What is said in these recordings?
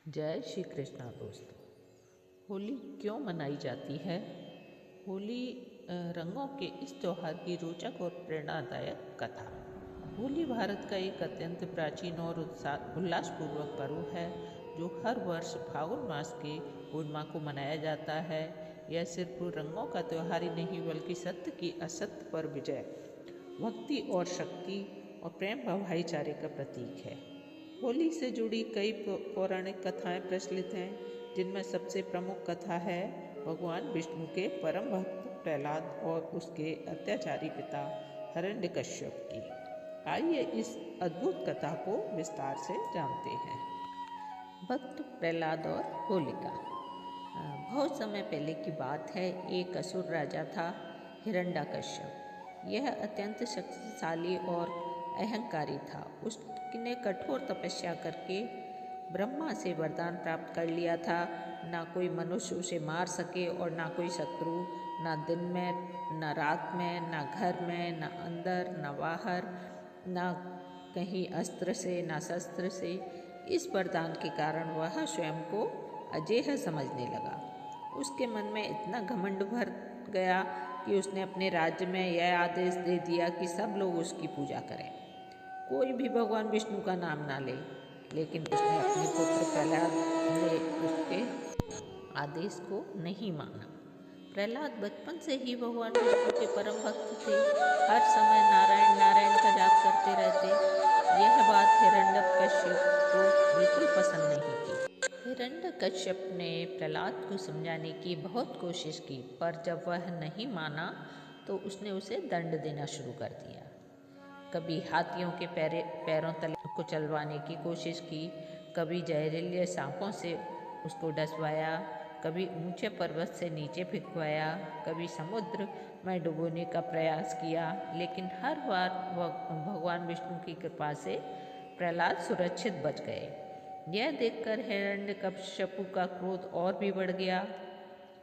जय श्री कृष्णा दोस्तों। होली क्यों मनाई जाती है? होली रंगों के इस त्यौहार की रोचक और प्रेरणादायक कथा। होली भारत का एक अत्यंत प्राचीन और उल्लासपूर्वक पर्व है जो हर वर्ष फागुन मास के पूर्णिमा को मनाया जाता है। यह सिर्फ रंगों का त्यौहार ही नहीं बल्कि सत्य की असत्य पर विजय, भक्ति और शक्ति और प्रेम व भाईचारे का प्रतीक है। होली से जुड़ी कई पौराणिक कथाएं प्रचलित हैं, जिनमें सबसे प्रमुख कथा है भगवान विष्णु के परम भक्त प्रहलाद और उसके अत्याचारी पिता हिरण्यकश्यप की। आइए इस अद्भुत कथा को विस्तार से जानते हैं। भक्त प्रहलाद और होलिका। बहुत समय पहले की बात है। एक असुर राजा था हिरण्यकश्यप। यह अत्यंत शक्तिशाली और अहंकारी था। उसने कठोर तपस्या करके ब्रह्मा से वरदान प्राप्त कर लिया था। ना कोई मनुष्य उसे मार सके और ना कोई शत्रु, ना दिन में ना रात में, ना घर में ना अंदर ना बाहर, ना कहीं अस्त्र से ना शस्त्र से। इस वरदान के कारण वह स्वयं को अजेय समझने लगा। उसके मन में इतना घमंड भर गया कि उसने अपने राज्य में यह आदेश दे दिया कि सब लोग उसकी पूजा करें, कोई भी भगवान विष्णु का नाम ना ले। लेकिन उसने अपने पुत्र प्रहलाद ने उसके आदेश को नहीं माना। प्रहलाद बचपन से ही भगवान विष्णु के परम भक्त थे। हर समय नारायण नारायण का जाप करते रहते। यह बात हिरण्यकश्यप को बिल्कुल पसंद नहीं थी। हिरण्यकश्यप ने प्रहलाद को समझाने की बहुत कोशिश की, पर जब वह नहीं माना तो उसने उसे दंड देना शुरू कर दिया। कभी हाथियों के पैरों तले को चलवाने की कोशिश की, कभी जहरीले सांपों से उसको डसवाया, कभी ऊंचे पर्वत से नीचे फेंकवाया, कभी समुद्र में डुबोने का प्रयास किया। लेकिन हर बार भगवान विष्णु की कृपा से प्रहलाद सुरक्षित बच गए। यह देखकर हिरण्यकश्यप का क्रोध और भी बढ़ गया।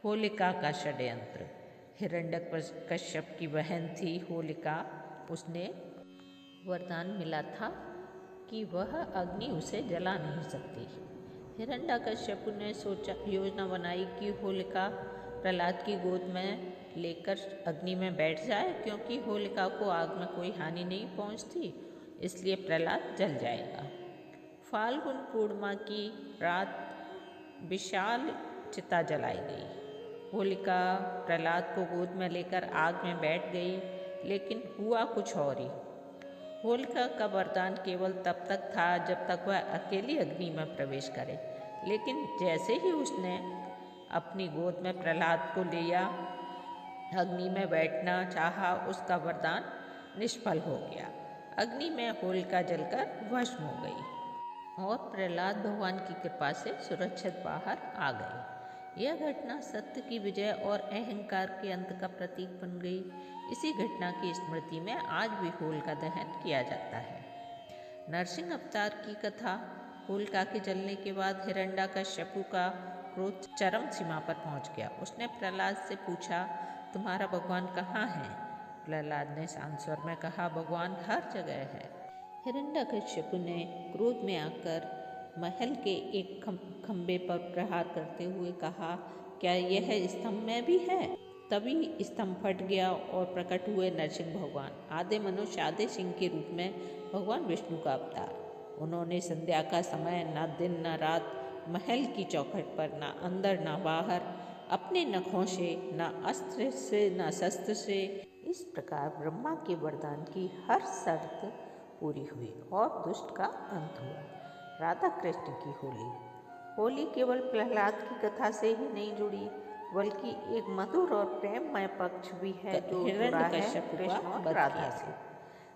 होलिका का षड्यंत्र। हिरण्यकश्यप की बहन थी होलिका। उसने वरदान मिला था कि वह अग्नि उसे जला नहीं सकती। हिरण्यकश्यप ने योजना बनाई कि होलिका प्रहलाद की गोद में लेकर अग्नि में बैठ जाए, क्योंकि होलिका को आग में कोई हानि नहीं पहुंचती, इसलिए प्रहलाद जल जाएगा। फाल्गुन पूर्णिमा की रात विशाल चिता जलाई गई। होलिका प्रहलाद को गोद में लेकर आग में बैठ गई, लेकिन हुआ कुछ और ही। होलिका का वरदान केवल तब तक था जब तक वह अकेली अग्नि में प्रवेश करे, लेकिन जैसे ही उसने अपनी गोद में प्रहलाद को लिया, अग्नि में बैठना चाहा, उसका वरदान निष्फल हो गया। अग्नि में होलिका जलकर भस्म हो गई और प्रहलाद भगवान की कृपा से सुरक्षित बाहर आ गए। यह घटना सत्य की विजय और अहंकार के अंत का प्रतीक बन गई। इसी घटना की स्मृति में आज भी होलिका दहन किया जाता है। नरसिंह अवतार की कथा। होलिका के जलने के बाद हिरण्यकश्यप का क्रोध चरम सीमा पर पहुंच गया। उसने प्रहलाद से पूछा, तुम्हारा भगवान कहाँ है? प्रहलाद ने शांत स्वर में कहा, भगवान हर जगह है। हिरण्यकश्यप ने क्रोध में आकर महल के एक खंबे पर प्रहार करते हुए कहा, क्या यह स्तंभ में भी है? तभी स्तंभ फट गया और प्रकट हुए नरसिंह भगवान, आधे मनुष्य आधे सिंह के रूप में भगवान विष्णु का अवतार। उन्होंने संध्या का समय न दिन न रात महल की चौखट पर न अंदर न बाहर अपने नखों से न अस्त्र से न शस्त्र से, इस प्रकार ब्रह्मा के वरदान की हर शर्त पूरी हुई और दुष्ट का अंत हुआ। राधा कृष्ण की होली। होली केवल प्रहलाद की कथा से ही नहीं जुड़ी, बल्कि एक मधुर और प्रेममय पक्ष भी है जो जुड़ा है कृष्ण और राधा से।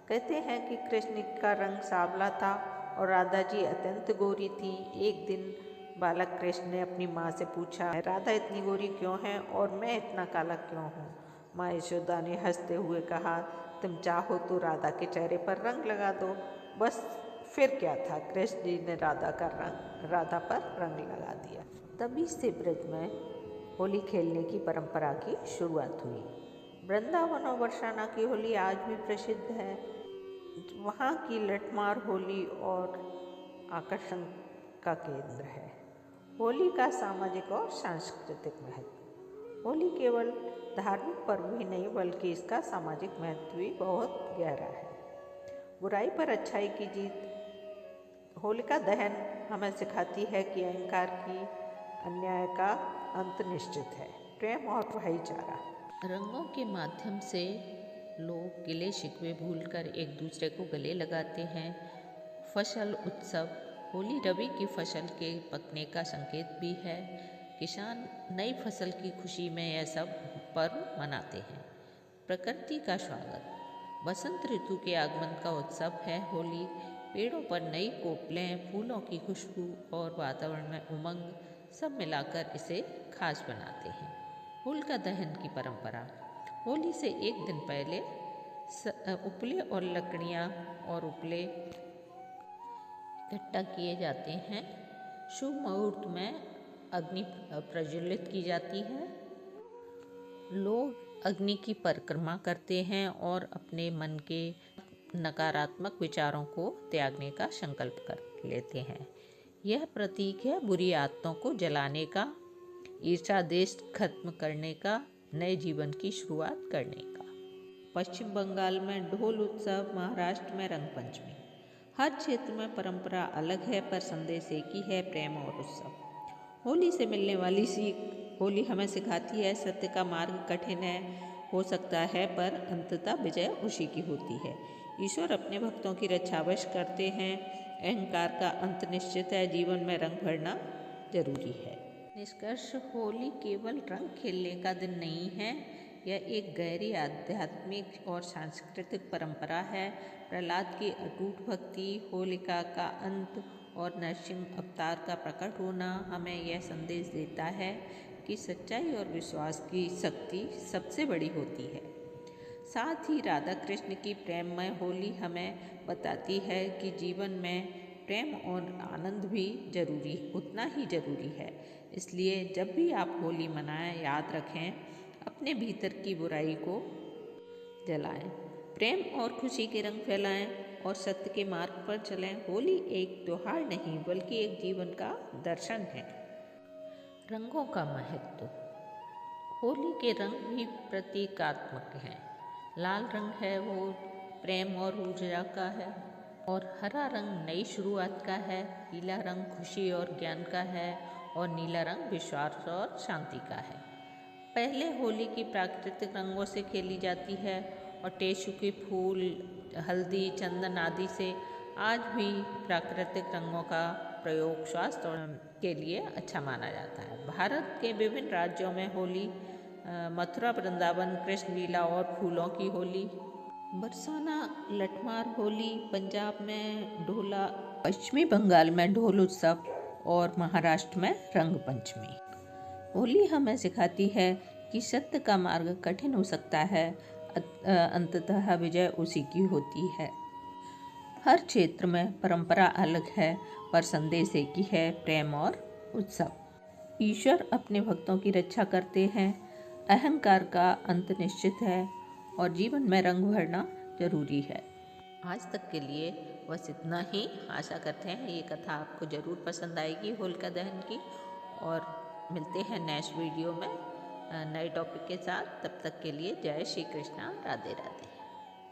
कहते हैं कि कृष्ण का रंग सांवला था और राधा जी अत्यंत गोरी थी। एक दिन बालक कृष्ण ने अपनी माँ से पूछा, राधा इतनी गोरी क्यों है और मैं इतना काला क्यों हूँ? माँ यशोदा ने हंसते हुए कहा, तुम चाहो तो राधा के चेहरे पर रंग लगा दो। बस फिर क्या था, कृष्ण जी ने राधा पर रंग लगा दिया। तभी से ब्रज में होली खेलने की परंपरा की शुरुआत हुई। वृंदावन और बरसाना की होली आज भी प्रसिद्ध है। वहाँ की लठमार होली और आकर्षण का केंद्र है। होली का सामाजिक और सांस्कृतिक महत्व। होली केवल धार्मिक पर्व ही नहीं बल्कि इसका सामाजिक महत्व भी बहुत गहरा है। बुराई पर अच्छाई की जीत। होलिका दहन हमें सिखाती है कि अहंकार की अन्याय का अंत निश्चित है। प्रेम और भाईचारा। रंगों के माध्यम से लोग गिले शिकवे भूलकर एक दूसरे को गले लगाते हैं। फसल उत्सव। होली रबी की फसल के पकने का संकेत भी है। किसान नई फसल की खुशी में यह सब पर्व मनाते हैं। प्रकृति का स्वागत। बसंत ऋतु के आगमन का उत्सव है होली। पेड़ों पर नई कोपलें, फूलों की खुशबू और वातावरण में उमंग सब मिलाकर इसे खास बनाते हैं। होलिका दहन की परंपरा। होली से एक दिन पहले उपले और लकड़ियाँ और उपले इकट्ठा किए जाते हैं। शुभ मुहूर्त में अग्नि प्रज्वलित की जाती है। लोग अग्नि की परिक्रमा करते हैं और अपने मन के नकारात्मक विचारों को त्यागने का संकल्प कर लेते हैं। यह प्रतीक है बुरी आदतों को जलाने का, ईर्ष्या द्वेष खत्म करने का, नए जीवन की शुरुआत करने का। पश्चिम बंगाल में ढोल उत्सव, महाराष्ट्र में रंग पंचमी। हर क्षेत्र में परंपरा अलग है पर संदेश एक ही है, प्रेम और उत्सव। होली से मिलने वाली सीख। होली हमें सिखाती है सत्य का मार्ग कठिन है हो सकता है पर अंततः विजय उसी की होती है। ईश्वर अपने भक्तों की रक्षा अवश्य करते हैं। अहंकार का अंत निश्चित है। जीवन में रंग भरना जरूरी है। निष्कर्ष। होली केवल रंग खेलने का दिन नहीं है, यह एक गहरी आध्यात्मिक और सांस्कृतिक परंपरा है। प्रहलाद की अटूट भक्ति, होलिका का अंत और नरसिंह अवतार का प्रकट होना हमें यह संदेश देता है कि सच्चाई और विश्वास की शक्ति सबसे बड़ी होती है। साथ ही राधा कृष्ण की प्रेममय होली हमें बताती है कि जीवन में प्रेम और आनंद भी उतना ही जरूरी है। इसलिए जब भी आप होली मनाएं, याद रखें अपने भीतर की बुराई को जलाएं, प्रेम और खुशी के रंग फैलाएं और सत्य के मार्ग पर चलें। होली एक त्योहार नहीं बल्कि एक जीवन का दर्शन है। रंगों का महत्व। होली के रंग भी प्रतीकात्मक हैं। लाल रंग है वो प्रेम और ऊर्जा का है और हरा रंग नई शुरुआत का है। पीला रंग खुशी और ज्ञान का है और नीला रंग विश्वास और शांति का है। पहले होली की प्राकृतिक रंगों से खेली जाती है और टेसु के फूल, हल्दी, चंदन आदि से। आज भी प्राकृतिक रंगों का प्रयोग स्वास्थ्य के लिए अच्छा माना जाता है। भारत के विभिन्न राज्यों में होली, मथुरा वृंदावन कृष्ण लीला और फूलों की होली, बरसाना लठमार होली, पंजाब में ढोला, पश्चिमी बंगाल में ढोल उत्सव और महाराष्ट्र में रंग पंचमी। होली हमें सिखाती है कि सत्य का मार्ग कठिन हो सकता है, अंततः विजय उसी की होती है। हर क्षेत्र में परंपरा अलग है पर संदेश एक ही है, प्रेम और उत्सव। ईश्वर अपने भक्तों की रक्षा करते हैं। अहंकार का अंत निश्चित है और जीवन में रंग भरना जरूरी है। आज तक के लिए बस इतना ही। आशा करते हैं ये कथा आपको ज़रूर पसंद आएगी होलिका दहन की, और मिलते हैं नेक्स्ट वीडियो में नए टॉपिक के साथ। तब तक के लिए जय श्री कृष्णा, राधे राधे।